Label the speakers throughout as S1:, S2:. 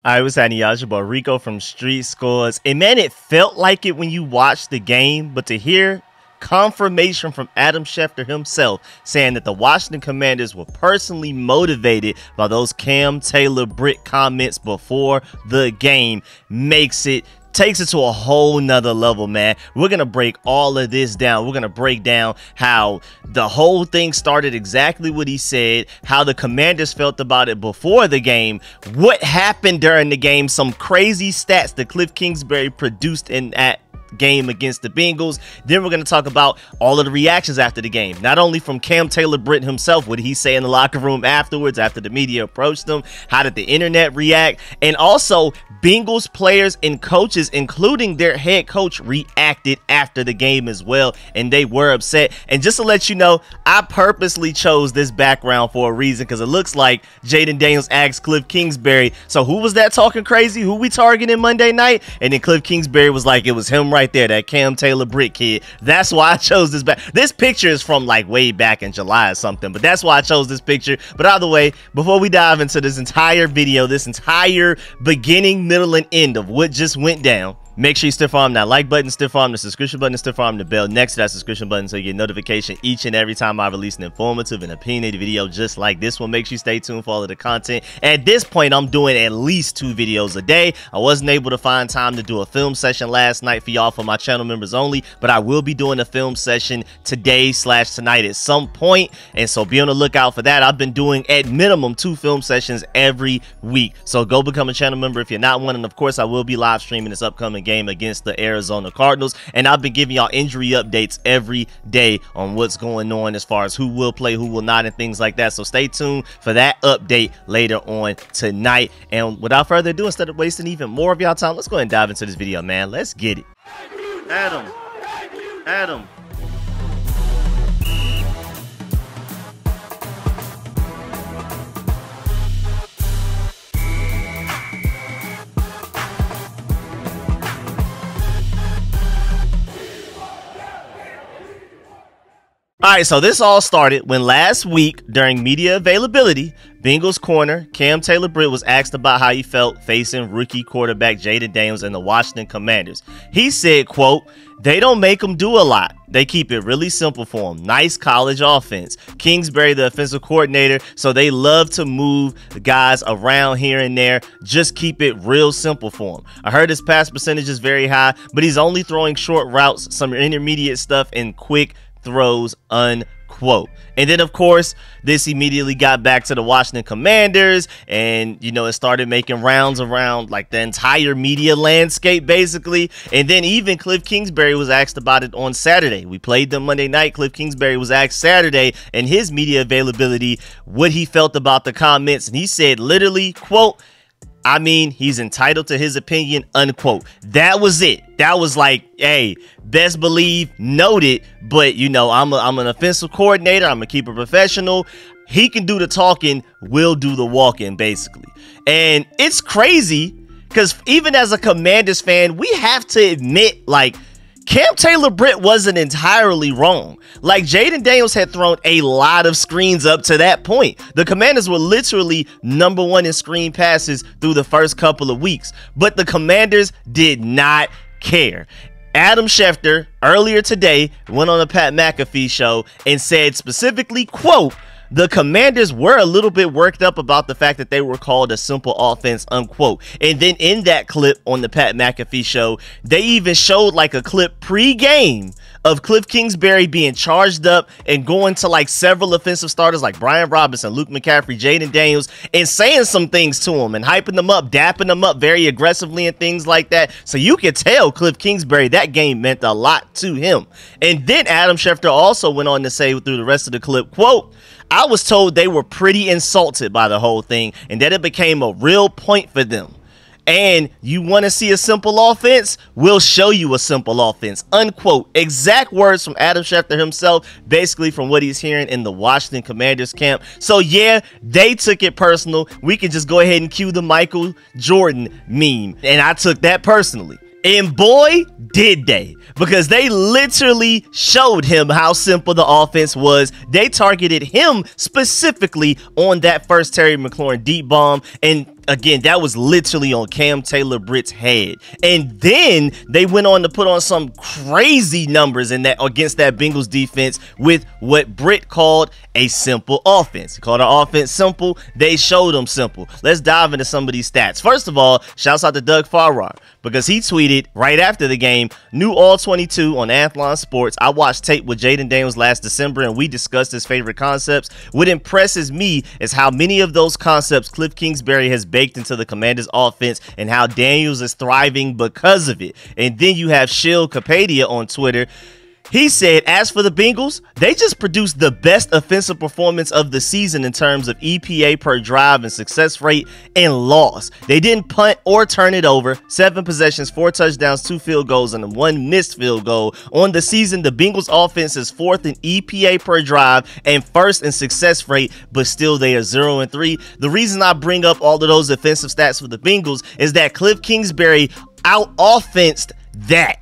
S1: I was at Yajiba Rico from StreetScores, and man, it felt like it when you watched the game, but to hear confirmation from Adam Schefter himself saying that the Washington Commanders were personally motivated by those Cam Taylor Britt comments before the game takes it to a whole nother level, man. We're gonna break all of this down. We're gonna break down how the whole thing started, exactly what he said, how the Commanders felt about it before the game, what happened during the game, some crazy stats that Cliff Kingsbury produced in that game against the Bengals. Then we're going to talk about all of the reactions after the game, not only from Cam Taylor Britt himself, what did he say in the locker room afterwards, after the media approached him, how did the internet react, and also Bengals players and coaches, including their head coach, reacted after the game as well, and they were upset. And just to let you know, I purposely chose this background for a reason, because it looks like Jaden Daniels asked Cliff Kingsbury, so who was that talking crazy, who we targeting Monday night? And then Cliff Kingsbury was like, it was him right there, that Cam Taylor Britt kid. That's why I chose this back. This picture is from like way back in July or something, but that's why I chose this picture. But either way, before we dive into this entire video, this entire beginning, middle, and end of what just went down, make sure you stiff arm that like button, stiff arm the subscription button, stiff arm the bell next to that subscription button so you get notification each and every time I release an informative and opinionated video just like this one. Make sure you stay tuned for all of the content. At this point, I'm doing at least 2 videos a day. I wasn't able to find time to do a film session last night for y'all, for my channel members only, but I will be doing a film session today/tonight at some point, and so be on the lookout for that. I've been doing at minimum 2 film sessions every week, so go become a channel member if you're not one. And of course, I will be live streaming this upcoming game against the Arizona Cardinals, and I've been giving y'all injury updates every day on what's going on as far as who will play, who will not, and things like that. So stay tuned for that update later on tonight. And without further ado, instead of wasting even more of y'all time, let's go ahead and dive into this video, man. Let's get it. Adam. All right, so this all started when last week during media availability, Bengals corner Cam Taylor Britt was asked about how he felt facing rookie quarterback Jaden Daniels and the Washington Commanders. He said, quote, "They don't make them do a lot. They keep it really simple for them. Nice college offense. Kingsbury, the offensive coordinator, so they love to move the guys around here and there. Just keep it real simple for them. I heard his pass percentage is very high, but he's only throwing short routes, some intermediate stuff, and quick throws," unquote. And then, of course, this immediately got back to the Washington Commanders, and, you know, it started making rounds around like the entire media landscape, basically. And then even Cliff Kingsbury was asked about it on Saturday. We played them Monday night. Cliff Kingsbury was asked Saturday in his media availability what he felt about the comments, and he said literally, quote, "I mean, he's entitled to his opinion," unquote. That was it. That was like, hey, best believe, noted, but, you know, I'm an offensive coordinator. I'm going to keep it professional. He can do the talking. We'll do the walking, basically. And it's crazy because even as a Commanders fan, we have to admit, like, Cam Taylor Britt wasn't entirely wrong. Like, Jaden Daniels had thrown a lot of screens up to that point. The Commanders were literally #1 in screen passes through the first couple of weeks, but the Commanders did not care. Adam Schefter earlier today went on the Pat McAfee show and said specifically, quote, "The Commanders were a little bit worked up about the fact that they were called a simple offense," unquote. And then in that clip on the Pat McAfee show, they even showed like a clip pre-game of Cliff Kingsbury being charged up and going to like several offensive starters like Brian Robinson, Luke McCaffrey, Jaden Daniels, and saying some things to them and hyping them up, dapping them up very aggressively and things like that. So you could tell Cliff Kingsbury that game meant a lot to him. And then Adam Schefter also went on to say through the rest of the clip, quote, "I was told they were pretty insulted by the whole thing and that it became a real point for them. And you want to see a simple offense? We'll show you a simple offense," unquote. Exact words from Adam Schefter himself, basically from what he's hearing in the Washington Commanders camp. So yeah, they took it personal. We could just go ahead and cue the Michael Jordan meme. And I took that personally. And boy, did they, because they literally showed him how simple the offense was. They targeted him specifically on that first Terry McLaurin deep bomb, and again, that was literally on Cam Taylor-Britt's head. And then they went on to put on some crazy numbers in that against that Bengals defense with what Britt called a simple offense. He called our offense simple. They showed them simple. Let's dive into some of these stats. First of all, shouts out to Doug Farrar because he tweeted right after the game, new All 22 on Athlon Sports. I watched tape with Jaden Daniels last December and we discussed his favorite concepts. What impresses me is how many of those concepts Cliff Kingsbury has baked into the Commanders offense and how Daniels is thriving because of it. And then you have Shill Kapadia on Twitter. He said, as for the Bengals, they just produced the best offensive performance of the season in terms of EPA per drive and success rate and loss. They didn't punt or turn it over. 7 possessions, 4 touchdowns, 2 field goals, and 1 missed field goal. On the season, the Bengals offense is 4th in EPA per drive and 1st in success rate, but still they are 0-3. The reason I bring up all of those offensive stats for the Bengals is that Cliff Kingsbury out-offensed that.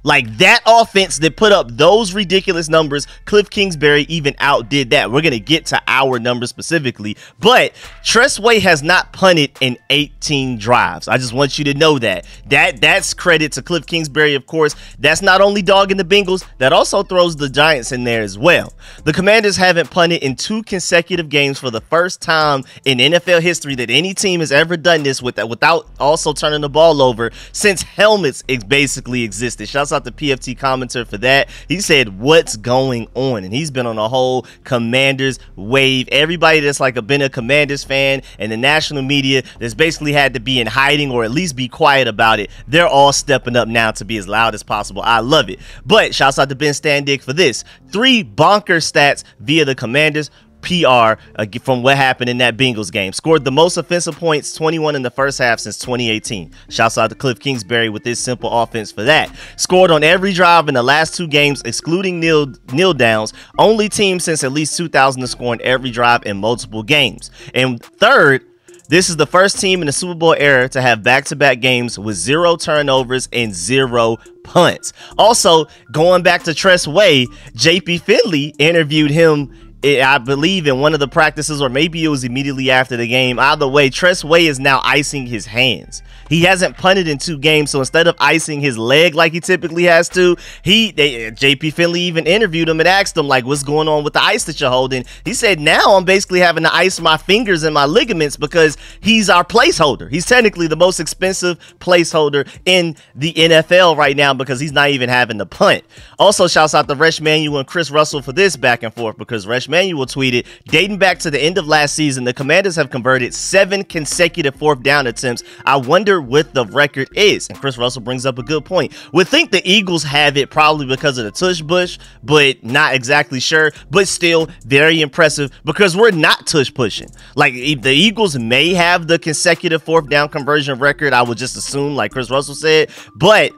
S1: Like that offense that put up those ridiculous numbers, Cliff Kingsbury even outdid that. We're going to get to our numbers specifically, but Tress Way has not punted in 18 drives. I just want you to know that. That's credit to Cliff Kingsbury, of course. That's not only dogging the Bengals, that also throws the Giants in there as well. The Commanders haven't punted in 2 consecutive games for the first time in NFL history that any team has ever done this without also turning the ball over since helmets basically existed. Shouts out to PFT commenter for that. He said, what's going on? And he's been on a whole Commanders wave. Everybody that's like been a Commanders fan and the national media that's basically had to be in hiding or at least be quiet about it, they're all stepping up now to be as loud as possible. I love it. But shouts out to Ben Standig for this. 3 bonker stats via the Commanders PR from what happened in that Bengals game. Scored the most offensive points, 21 in the first half since 2018. Shouts out to Cliff Kingsbury with this simple offense for that. Scored on every drive in the last 2 games, excluding kneel downs. Only team since at least 2000 to score on every drive in multiple games. And third, this is the first team in the Super Bowl era to have back-to-back games with 0 turnovers and 0 punts. Also, going back to Tress Way, JP Finley interviewed him, I believe, in one of the practices, or maybe it was immediately after the game. Either way, Tress Way is now icing his hands. He hasn't punted in 2 games, so instead of icing his leg like he typically has to, JP Finley even interviewed him and asked him, like, what's going on with the ice that you're holding? He said, now I'm basically having to ice my fingers and my ligaments because he's our placeholder. He's technically the most expensive placeholder in the NFL right now because he's not even having to punt. Also, shouts out to Resh Manuel and Chris Russell for this back and forth because Resh Manuel tweeted, dating back to the end of last season, the Commanders have converted 7 consecutive 4th down attempts. I wonder what the record is. And Chris Russell brings up a good point. Would think the Eagles have it probably because of the tush push, but not exactly sure. But still very impressive because we're not tush pushing. Like, the Eagles may have the consecutive 4th down conversion record, I would just assume, like Chris Russell said, but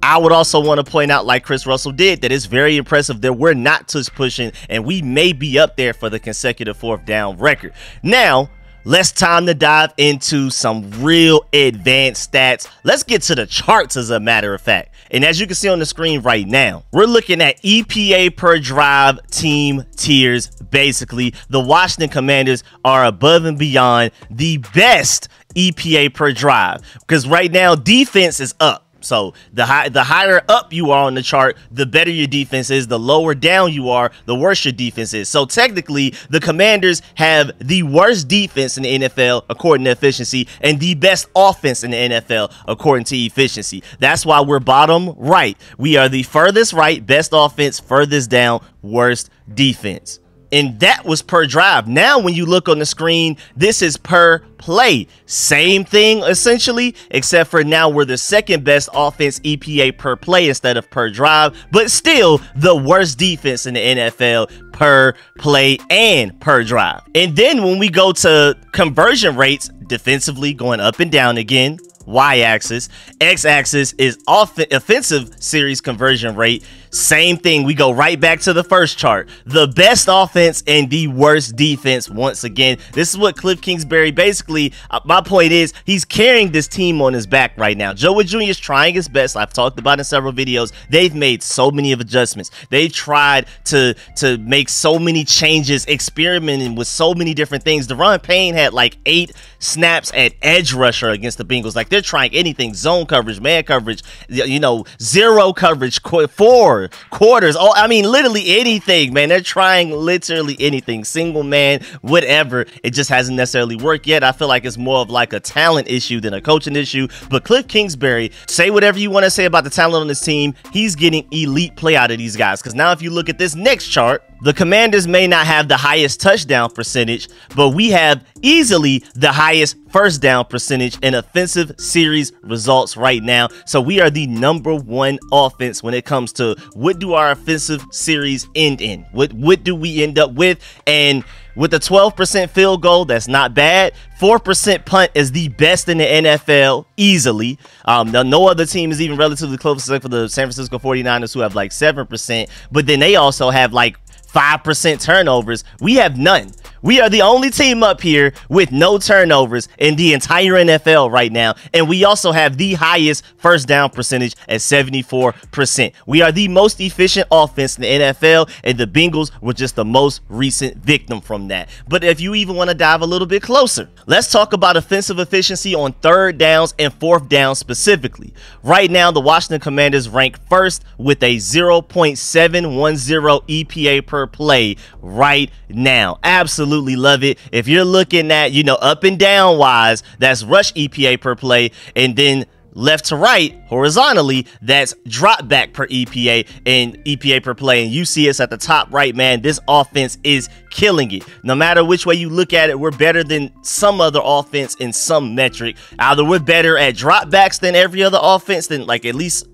S1: I would also want to point out, like Chris Russell did, that it's very impressive that we're not tush pushing and we may be up there for the consecutive 4th down record. Now, let's time to dive into some real advanced stats. Let's get to the charts, as a matter of fact. And as you can see on the screen right now, we're looking at EPA per drive team tiers. Basically, the Washington Commanders are above and beyond the best EPA per drive because right now defense is up. So the higher up you are on the chart, the better your defense is. The lower down you are, the worse your defense is. So technically, the Commanders have the worst defense in the NFL according to efficiency and the best offense in the NFL according to efficiency. That's why we're bottom right. We are the furthest right, best offense, furthest down, worst defense. And that was per drive. Now, when you look on the screen, this is per play. Same thing, essentially, except for now we're the 2nd best offense EPA per play instead of per drive, but still the worst defense in the NFL per play and per drive. And then when we go to conversion rates, defensively going up and down again, Y-axis. X-axis is offensive series conversion rate. Same thing. We go right back to the first chart. The best offense and the worst defense once again. This is what Cliff Kingsbury basically, my point is, he's carrying this team on his back right now. Joe Wood Jr. is trying his best. I've talked about it in several videos. They've made so many of adjustments. They've tried to make so many changes, experimenting with so many different things. Deron Payne had like 8 snaps at edge rusher against the Bengals. Like, they're trying anything. Zone coverage, man coverage, you know, zero coverage, 4 quarters. Oh, I mean, literally anything, man. They're trying literally anything, single man, whatever. It just hasn't necessarily worked yet. I feel like it's more of like a talent issue than a coaching issue. But Cliff Kingsbury, say whatever you want to say about the talent on this team, he's getting elite play out of these guys. Because now if you look at this next chart, the Commanders may not have the highest touchdown percentage, but we have easily the highest first down percentage in offensive series results right now. So we are the #1 offense when it comes to what do our offensive series end in? What do we end up with? And with a 12% field goal, that's not bad. 4% punt is the best in the NFL, easily. No other team is even relatively close, except for the San Francisco 49ers, who have like 7%. But then they also have like 5% turnovers. We have none. We are the only team up here with no turnovers in the entire NFL right now. And we also have the highest first down percentage at 74%. We are the most efficient offense in the NFL, and the Bengals were just the most recent victim from that. But if you even want to dive a little bit closer, let's talk about offensive efficiency on 3rd downs and 4th downs specifically. Right now, the Washington Commanders rank first with a 0.710 EPA per play right now. Absolutely love it. If you're looking at, you know, up and down wise, that's rush EPA per play, and then left to right horizontally, that's drop back per EPA and EPA per play. And you see us at the top right, man. This offense is killing it. No matter which way you look at it, we're better than some other offense in some metric. Either we're better at drop backs than every other offense, than like at least,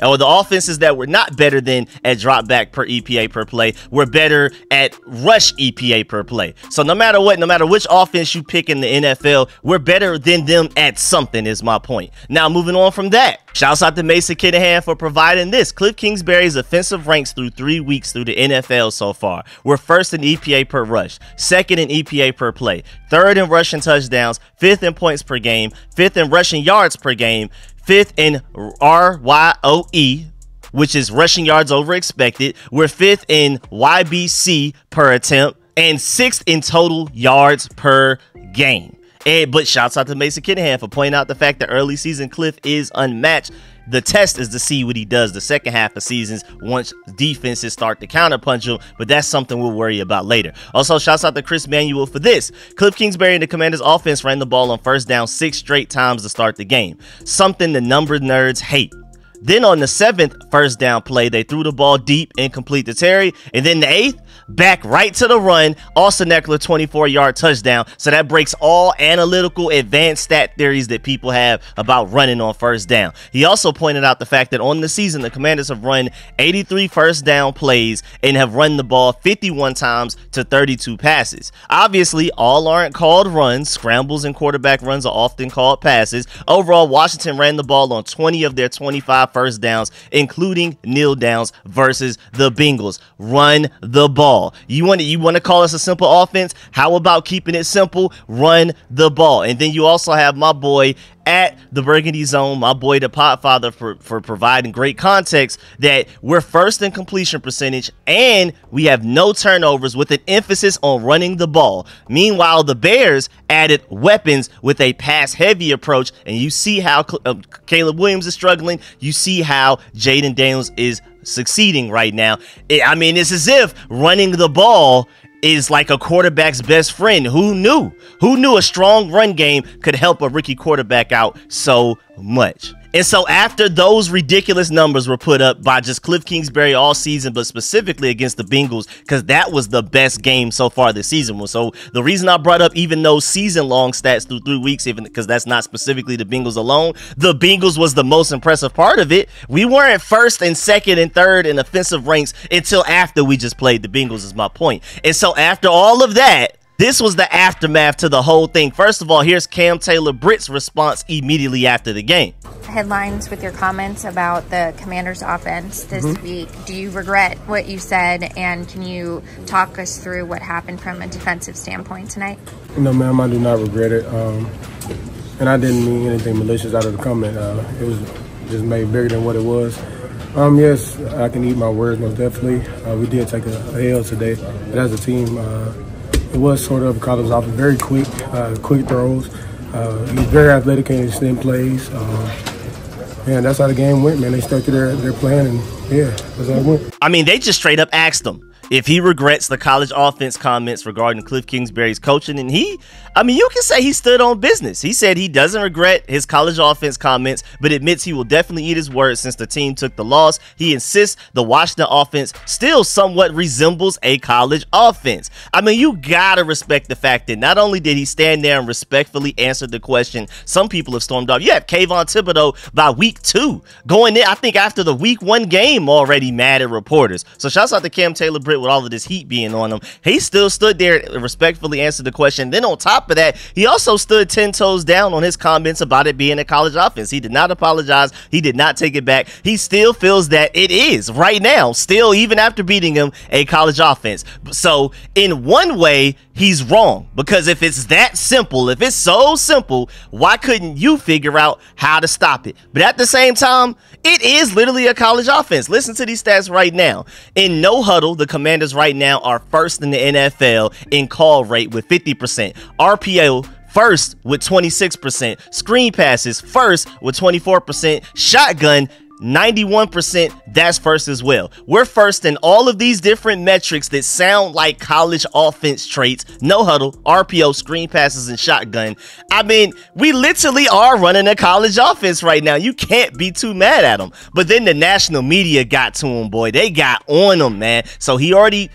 S1: or the offenses that we're not better than at drop back per EPA per play, we're better at rush EPA per play. So no matter what, no matter which offense you pick in the NFL, we're better than them at something, is my point. Now, moving on from that, shouts out to Mason Kinahan for providing this. Cliff Kingsbury's offensive ranks through 3 weeks through the NFL so far. We're first in EPA per rush, second in EPA per play, third in rushing touchdowns, 5th in points per game, 5th in rushing yards per game, 5th in RYOE, which is rushing yards over expected. We're 5th in YBC per attempt, and 6th in total yards per game. But shouts out to Mason Kinahan for pointing out the fact that early season Cliff is unmatched. The test is to see what he does the second half of seasons once defenses start to counterpunch him, but that's something we'll worry about later. Also, shouts out to Chris Manuel for this. Cliff Kingsbury and the Commanders offense ran the ball on first down 6 straight times to start the game, something the number nerds hate. Then on the 7th first down play, they threw the ball deep, incomplete to Terry, and then the 8th, back right to the run, Austin Eckler 24-yard touchdown. So that breaks all analytical advanced stat theories that people have about running on first down. He also pointed out the fact that on the season, the Commanders have run 83 first down plays and have run the ball 51 times to 32 passes. Obviously, all aren't called runs. Scrambles and quarterback runs are often called passes. Overall, Washington ran the ball on 20 of their 25 first downs, including kneel downs, versus the Bengals. Run the ball. You want to call us a simple offense? How about keeping it simple? Run the ball. And then you also have my boy at the Burgundy Zone, my boy the Podfather, for providing great context that we're first in completion percentage and we have no turnovers, with an emphasis on running the ball. Meanwhile, the Bears added weapons with a pass-heavy approach, and you see how Caleb Williams is struggling. You see how Jaden Daniels is succeeding right now. I mean, it's as if running the ball is like a quarterback's best friend. Who knew? Who knew a strong run game could help a rookie quarterback out so much? And so after those ridiculous numbers were put up by just Cliff Kingsbury all season, but specifically against the Bengals, because that was the best game so far this season. So the reason I brought up even those season-long stats through 3 weeks, even because that's not specifically the Bengals alone, the Bengals was the most impressive part of it. We weren't first and second and third in offensive ranks until after we just played the Bengals, is my point. And so after all of that, this was the aftermath to the whole thing. First of all, here's Cam Taylor Britt's response immediately after the game.
S2: headlines with your comments about the Commanders offense this week. Do you regret what you said, and can you talk us through what happened from a defensive standpoint tonight?
S3: No, ma'am, I do not regret it. And I didn't mean anything malicious out of the comment. It was just made bigger than what it was. Yes, I can eat my words, most definitely. We did take a L today, but as a team, it was sort of college offense, very quick throws. He's very athletic and extend plays. And that's how the game went, man. They stuck to their plan, and yeah, that's how it went.
S1: I mean, they just straight up asked him if he regrets the college offense comments regarding Cliff Kingsbury's coaching, and you can say he stood on business. He said he doesn't regret his college offense comments, but admits he will definitely eat his words since the team took the loss. He insists the Washington offense still somewhat resembles a college offense. I mean, you gotta respect the fact that not only did he stand there and respectfully answer the question, some people have stormed off. You have Kayvon Thibodeau by week 2 going in, I think, after the week 1 game already mad at reporters. So shouts out to Cam Taylor-Britt with all of this heat being on him. He still stood there and respectfully answered the question. Then on top of that, he also stood 10 toes down on his comments about it being a college offense. He did not apologize. He did not take it back. He still feels that it is right now, still, even after beating him, a college offense. So in one way, he's wrong, because if it's that simple, if it's so simple, why couldn't you figure out how to stop it? But at the same time, it is literally a college offense. Listen to these stats right now. In no huddle, the Commanders right now are first in the NFL in call rate with 50%. RPO first with 26%. Screen passes first with 24%. Shotgun 91%, that's first as well. We're first in all of these different metrics that sound like college offense traits: no huddle, RPO, screen passes, and shotgun. I mean, we literally are running a college offense right now. You can't be too mad at him. But then the national media got to him, boy. They got on him, man. So he already,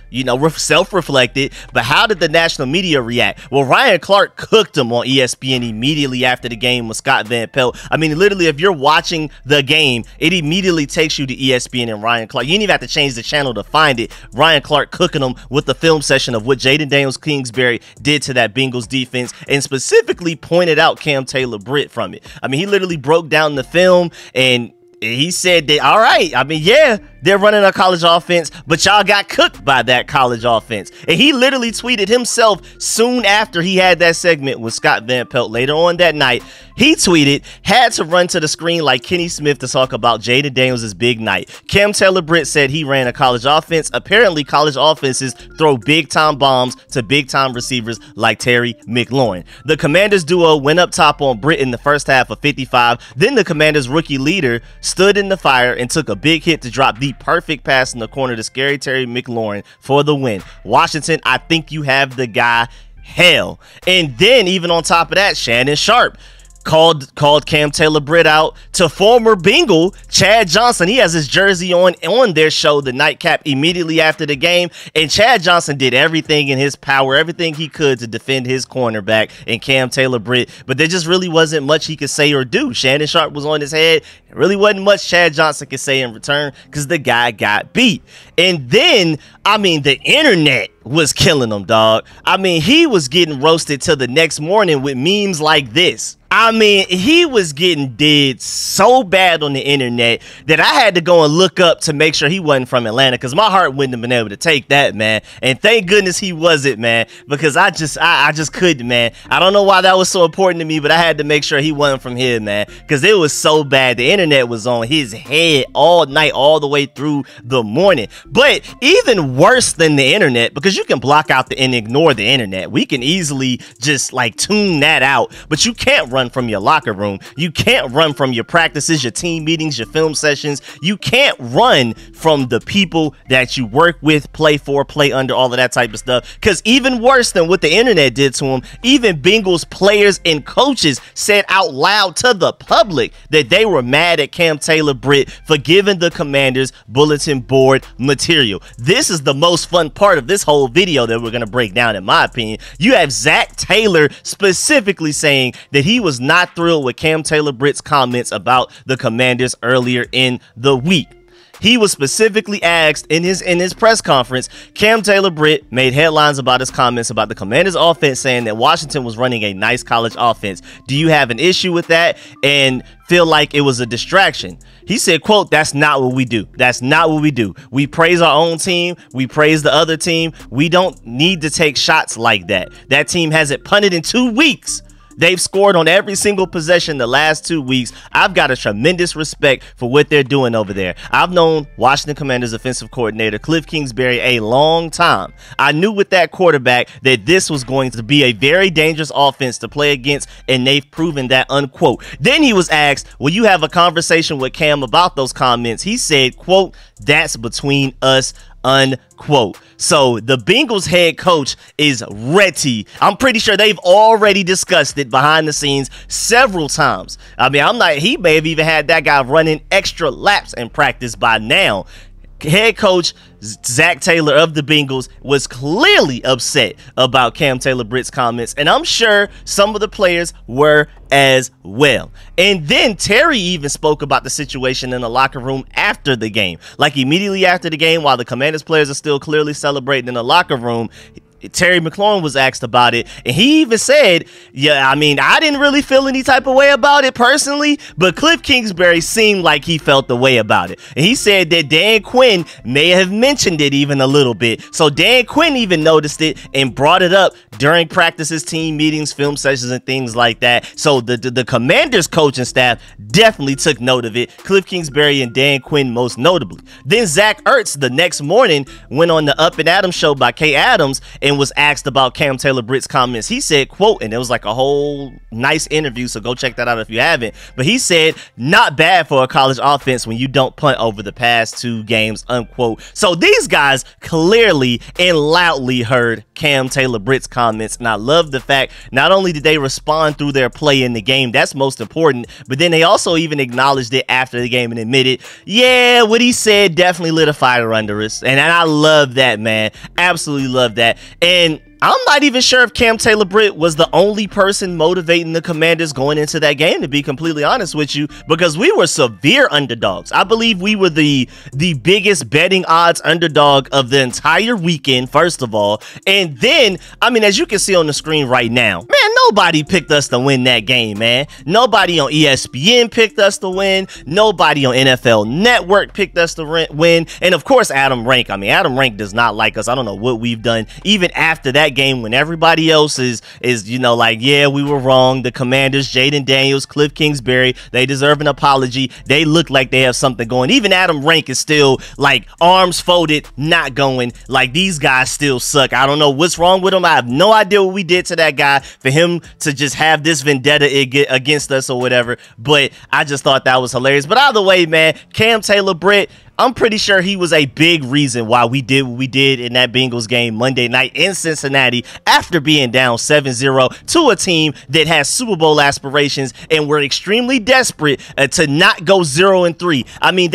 S1: self-reflected. But how did the national media react? Well, Ryan Clark cooked him on ESPN immediately after the game with Scott Van Pelt. I mean, literally, if you're watching the game, it immediately takes you to ESPN and Ryan Clark. You didn't even have to change the channel to find it. Ryan Clark cooking them with the film session of what Jaden Daniels-Kingsbury did to that Bengals defense, and specifically pointed out Cam Taylor-Britt from it. I mean, he literally broke down the film, and he said that, all right, I mean, yeah, they're running a college offense, but y'all got cooked by that college offense. And he literally tweeted himself soon after he had that segment with Scott Van Pelt later on that night. He tweeted, had to run to the screen like Kenny Smith to talk about Jaden Daniels' big night. Cam Taylor-Britt said he ran a college offense. Apparently, college offenses throw big-time bombs to big-time receivers like Terry McLaurin. The Commanders duo went up top on Britt in the first half of 55. Then the Commanders rookie leader stood in the fire and took a big hit to drop the perfect pass in the corner to scary Terry McLaurin for the win. Washington, I think you have the guy. Hell. And then even on top of that, Shannon Sharp called Cam Taylor-Britt out to former Bengal Chad Johnson. He has his jersey on their show, The Nightcap, immediately after the game. And Chad Johnson did everything in his power, everything he could to defend his cornerback and Cam Taylor-Britt. But there just really wasn't much he could say or do. Shannon Sharp was on his head. There really wasn't much Chad Johnson could say in return because the guy got beat. And then, I mean, the internet was killing him, dog. I mean, he was getting roasted till the next morning with memes like this. I mean, he was getting dead so bad on the internet that I had to go and look up to make sure he wasn't from Atlanta, because my heart wouldn't have been able to take that, man. And thank goodness he wasn't, man, because I just couldn't, man. I don't know why that was so important to me, but I had to make sure he wasn't from here, man, because it was so bad. The internet was on his head all night, all the way through the morning. But even worse than the internet, because you can block out and ignore the internet. We can easily just like tune that out, but you can't run from your locker room. You can't run from your practices, your team meetings, your film sessions. You can't run from the people that you work with, play for, play under, all of that type of stuff. Because even worse than what the internet did to him, even Bengals players and coaches said out loud to the public that they were mad at Cam Taylor-Britt for giving the Commanders bulletin board material. This is the most fun part of this whole video that we're going to break down, in my opinion. You have Zach Taylor specifically saying that he was not thrilled with Cam Taylor-Britt's comments about the Commanders earlier in the week. He was specifically asked in his press conference. Cam Taylor-Britt made headlines about his comments about the Commanders offense, saying that Washington was running a nice college offense. Do you have an issue with that and feel like it was a distraction? He said, quote, "That's not what we do. That's not what we do. We praise our own team. We praise the other team. We don't need to take shots like that. That team hasn't punted in 2 weeks. They've scored on every single possession the last 2 weeks. I've got a tremendous respect for what they're doing over there. I've known Washington Commanders offensive coordinator Cliff Kingsbury a long time. I knew with that quarterback that this was going to be a very dangerous offense to play against, and they've proven that," unquote. Then he was asked, will you have a conversation with Cam about those comments? He said, quote, "That's between us," unquote. So the Bengals head coach is ready. I'm pretty sure they've already discussed it behind the scenes several times. I mean, he may have even had that guy running extra laps in practice by now. Head coach Zach Taylor of the Bengals was clearly upset about Cam Taylor-Britt's comments, and I'm sure some of the players were as well. And then Terry even spoke about the situation in the locker room after the game. Like immediately after the game, while the Commanders players are still clearly celebrating in the locker room, Terry McLaurin was asked about it, and he even said, yeah, I mean, I didn't really feel any type of way about it personally, but Cliff Kingsbury seemed like he felt the way about it. And he said that Dan Quinn may have mentioned it even a little bit. So Dan Quinn even noticed it and brought it up during practices, team meetings, film sessions, and things like that. So the Commanders coaching staff definitely took note of it. Cliff Kingsbury and Dan Quinn most notably. Then Zach Ertz the next morning went on the Up and Adams show by Kay Adams and was asked about Cam Taylor-Britt's comments. He said, quote, and it was like a whole nice interview, so go check that out if you haven't, but he said, "Not bad for a college offense when you don't punt over the past 2 games," unquote. So these guys clearly and loudly heard Cam Taylor-Britt's comments, and I love the fact not only did they respond through their play in the game, that's most important, but then they also even acknowledged it after the game and admitted, yeah, what he said definitely lit a fire under us. And I love that, man. Absolutely love that. And I'm not even sure if Cam Taylor-Britt was the only person motivating the Commanders going into that game, to be completely honest with you, because we were severe underdogs. I believe we were the biggest betting odds underdog of the entire weekend, first of all. And then, I mean, as you can see on the screen right now, man, nobody picked us to win that game, man. Nobody on ESPN picked us to win. Nobody on NFL Network picked us to win. And of course, Adam Rank. I mean, Adam Rank does not like us. I don't know what we've done, even after that game when everybody else is you know, like, yeah, we were wrong. The Commanders, Jaden Daniels, Cliff Kingsbury, they deserve an apology. They look like they have something going. Even Adam Rank is still like arms folded, not going. Like, these guys still suck. I don't know what's wrong with them. I have no idea what we did to that guy for him to just have this vendetta against us or whatever, but I just thought that was hilarious. But either way, man, Cam Taylor-Britt, I'm pretty sure he was a big reason why we did what we did in that Bengals game Monday night in Cincinnati after being down 7-0 to a team that has Super Bowl aspirations and were extremely desperate to not go 0-3. I mean,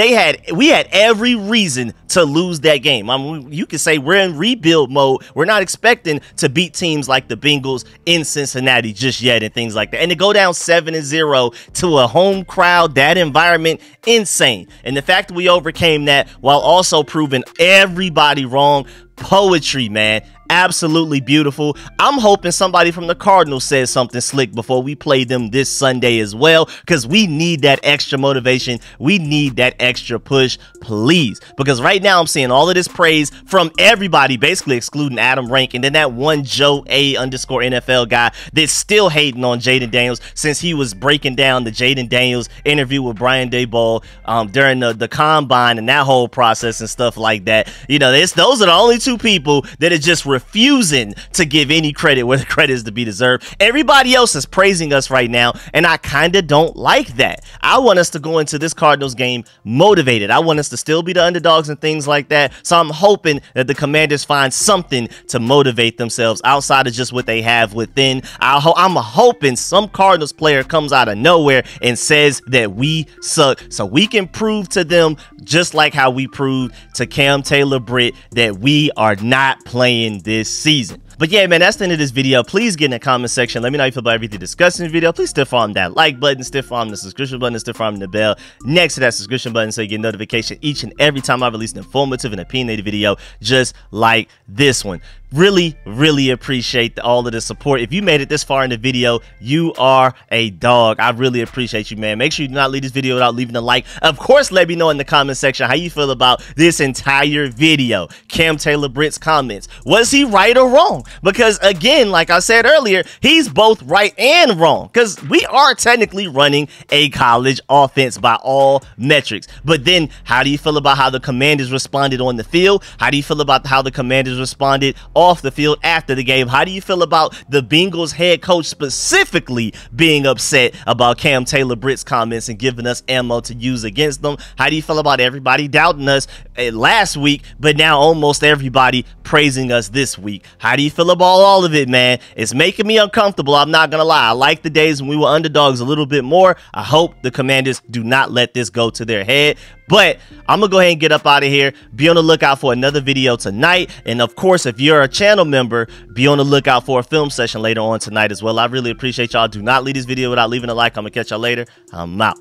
S1: we had every reason to lose that game. I mean, you could say we're in rebuild mode. We're not expecting to beat teams like the Bengals in Cincinnati just yet and things like that. And to go down 7-0 to a home crowd, that environment, insane. And the fact that we overcame that while also proving everybody wrong, poetry, man. Absolutely beautiful. I'm hoping somebody from the Cardinals says something slick before we play them this Sunday as well, because we need that extra motivation. We need that extra push, please, because right now I'm seeing all of this praise from everybody, basically excluding Adam Rank, and then that one Joe A_NFL guy that's still hating on Jaden Daniels since he was breaking down the Jaden Daniels interview with Brian Daboll during the combine and that whole process and stuff like that. You know, those are the only 2 people that are just refusing to give any credit where the credit is to be deserved. Everybody else is praising us right now, and I kind of don't like that. I want us to go into this Cardinals game motivated. I want us to still be the underdogs and things like that. So I'm hoping that the Commanders find something to motivate themselves outside of just what they have within. I'm hoping some Cardinals player comes out of nowhere and says that we suck, so we can prove to them, just like how we proved to Cam Taylor-Britt, that we are not playing this season. But yeah, man, that's the end of this video. Please get in the comment section. Let me know how you feel about everything discussed in the video. Please stiff arm that like button, stiff arm the subscription button, stiff arm the bell next to that subscription button so you get notification each and every time I release an informative and opinionated video just like this one. Really appreciate all of the support. If you made it this far in the video, you are a dog. I really appreciate you, man. Make sure you do not leave this video without leaving a like. Of course, let me know in the comment section how you feel about this entire video. Cam Taylor Britt's comments. Was he right or wrong? Because again, like I said earlier, he's both right and wrong, because we are technically running a college offense by all metrics. But then how do you feel about how the Commanders responded on the field? How do you feel about how the Commanders responded off the field after the game? How do you feel about the Bengals head coach specifically being upset about Cam Taylor Britt's comments and giving us ammo to use against them? How do you feel about everybody doubting us last week, but now almost everybody praising us this week? How do you feel about all of it, man? It's making me uncomfortable. I'm not gonna lie. I like the days when we were underdogs a little bit more. I hope the Commanders do not let this go to their head. But I'm gonna go ahead and get up out of here. Be on the lookout for another video tonight. And of course, if you're a channel member, be on the lookout for a film session later on tonight as well. I really appreciate y'all. Do not leave this video without leaving a like. I'm gonna catch y'all later. I'm out.